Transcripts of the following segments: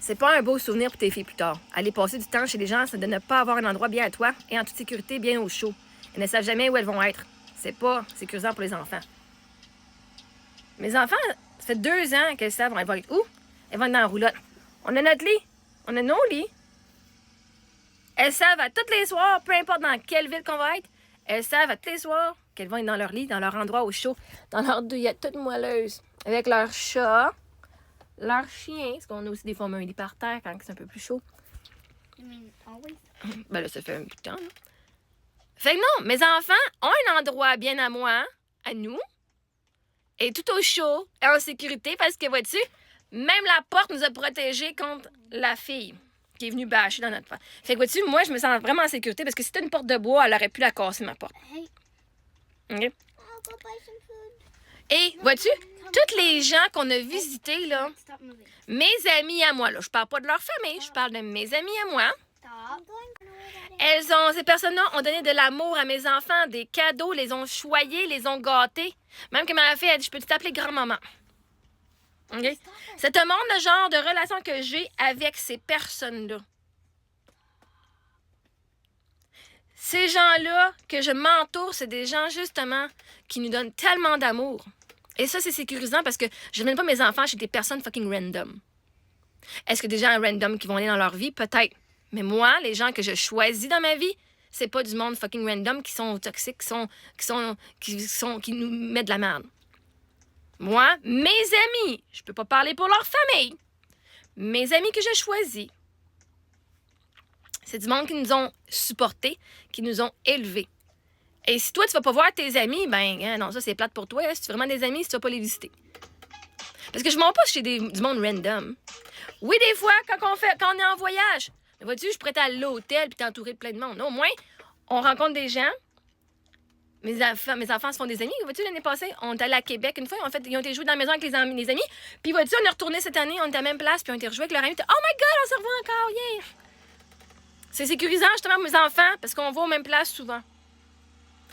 c'est pas un beau souvenir pour tes filles plus tard. Aller passer du temps chez les gens, c'est de ne pas avoir un endroit bien à toi et en toute sécurité, bien au chaud. Elles ne savent jamais où elles vont être. C'est pas sécurisant pour les enfants. Mes enfants, ça fait 2 ans qu'elles savent elles vont être où? Elles vont être dans la roulotte. On a notre lit. On a nos lits. Elles savent à tous les soirs, peu importe dans quelle ville qu'on va être, elles savent à tous les soirs qu'elles vont être dans leur lit, dans leur endroit au chaud, dans leur douillette toute moelleuse, avec leur chat, leur chien, parce qu'on a aussi des fois un lit par terre quand c'est un peu plus chaud. Ben là, ça fait un bout de temps, là. Fait que non, mes enfants ont un endroit bien à moi, à nous, et tout au chaud, et en sécurité, parce que, vois-tu, même la porte nous a protégés contre la fille qui est venue bâcher dans notre porte. Fait que, vois-tu, moi, je me sens vraiment en sécurité, parce que si c'était une porte de bois, elle aurait pu la casser, ma porte. OK? Et, vois-tu, tous les gens qu'on a visités, là, mes amis à moi, là, je parle pas de leur famille, je parle de mes amis à moi. Ces personnes-là ont donné de l'amour à mes enfants, des cadeaux, les ont choyés, les ont gâtés. Même que ma fille a dit, je peux t'appeler grand-maman. Okay? Ça te montre le genre de relation que j'ai avec ces personnes-là. Ces gens-là que je m'entoure, c'est des gens, justement, qui nous donnent tellement d'amour. Et ça, c'est sécurisant parce que je ne mène pas mes enfants chez des personnes fucking random. Est-ce que des gens random qui vont aller dans leur vie? Peut-être. Mais moi, les gens que je choisis dans ma vie, c'est pas du monde fucking random qui sont toxiques, qui nous mettent de la merde. Moi, mes amis, je peux pas parler pour leur famille. Mes amis que je choisis, c'est du monde qui nous ont supportés, qui nous ont élevés. Et si toi, tu vas pas voir tes amis, ben non, ça c'est plate pour toi. Si tu as vraiment des amis, si tu vas pas les visiter. Parce que je m'en pas chez du monde random. Oui, des fois, quand on est en voyage, mais vois-tu, je pourrais être à l'hôtel puis t'entourer de plein de monde. Non, au moins, on rencontre des gens. Mes enfants se font des amis. Vois-tu, l'année passée, on est allé à Québec une fois. Ils ont été joués dans la maison avec les amis. Puis vois-tu, on est retourné cette année, on était à la même place, puis on était rejoués avec leurs amis. Oh my God, on se revoit encore, yeah! C'est sécurisant, justement, pour mes enfants, parce qu'on va aux mêmes places souvent.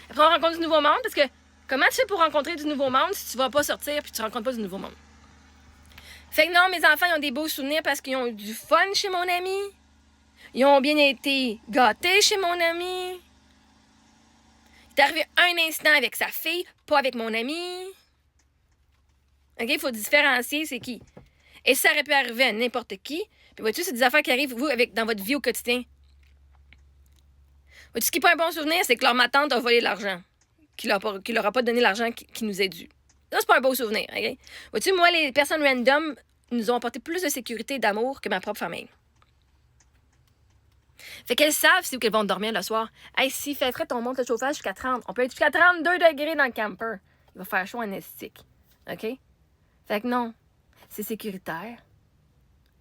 Après, on rencontre du nouveau monde, parce que comment tu fais pour rencontrer du nouveau monde si tu vas pas sortir puis tu rencontres pas du nouveau monde? Fait que non, mes enfants, ils ont des beaux souvenirs parce qu'ils ont eu du fun chez mon ami. Ils ont bien été gâtés chez mon ami. Il est arrivé un incident avec sa fille, pas avec mon ami. OK, il faut différencier c'est qui. Et ça aurait pu arriver à n'importe qui. Puis vois-tu, c'est des affaires qui arrivent, vous, dans votre vie au quotidien. Vois-tu, ce qui n'est pas un bon souvenir, c'est que leur ma tante a volé l'argent. Qui leur a pas donné l'argent qui nous est dû. Ça, c'est pas un beau souvenir, OK? Vois-tu, moi, les personnes random nous ont apporté plus de sécurité et d'amour que ma propre famille. Fait qu'elles savent c'est où qu'elles vont dormir le soir. Hey, s'il fait frais, on monte le chauffage jusqu'à 30. On peut être jusqu'à 32 degrés dans le camper. Il va faire chaud en estique. OK? Fait que non, c'est sécuritaire.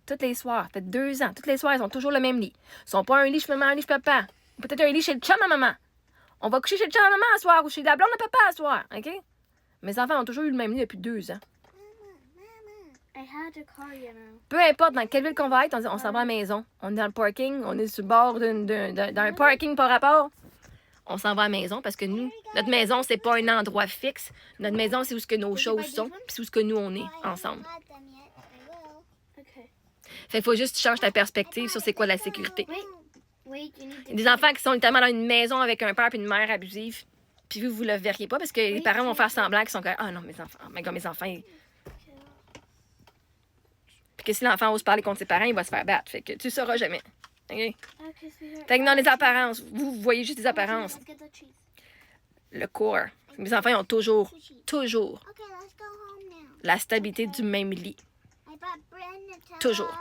Tous les soirs, ça fait 2 ans. Tous les soirs, ils ont toujours le même lit. Ils sont pas un lit chez maman, un lit chez papa. Peut-être un lit chez le chum à maman. On va coucher chez le chum à maman à soir ou chez la blonde à papa à soir. OK? Mes enfants ont toujours eu le même lit depuis 2 ans. Peu importe dans quelle ville qu'on va être, on s'en va à la maison. On est dans le parking, on est sur le bord d'un parking par rapport. On s'en va à la maison parce que nous, notre maison, c'est pas un endroit fixe. Notre maison, c'est où ce que nos choses sont, puis c'est où ce que nous, on est ensemble. Fait qu'il faut juste que tu changes ta perspective sur c'est quoi la sécurité. Il y a des enfants qui sont notamment dans une maison avec un père et une mère abusive, puis vous le verriez pas parce que les parents vont faire semblant qu'ils sont comme « Ah non, mes enfants, Puis que si l'enfant ose parler contre ses parents, il va se faire battre. Fait que tu le sauras jamais. OK? Fait que dans les apparences, vous voyez juste des apparences. Le corps. Mes enfants, ils ont toujours la stabilité du même lit. Toujours.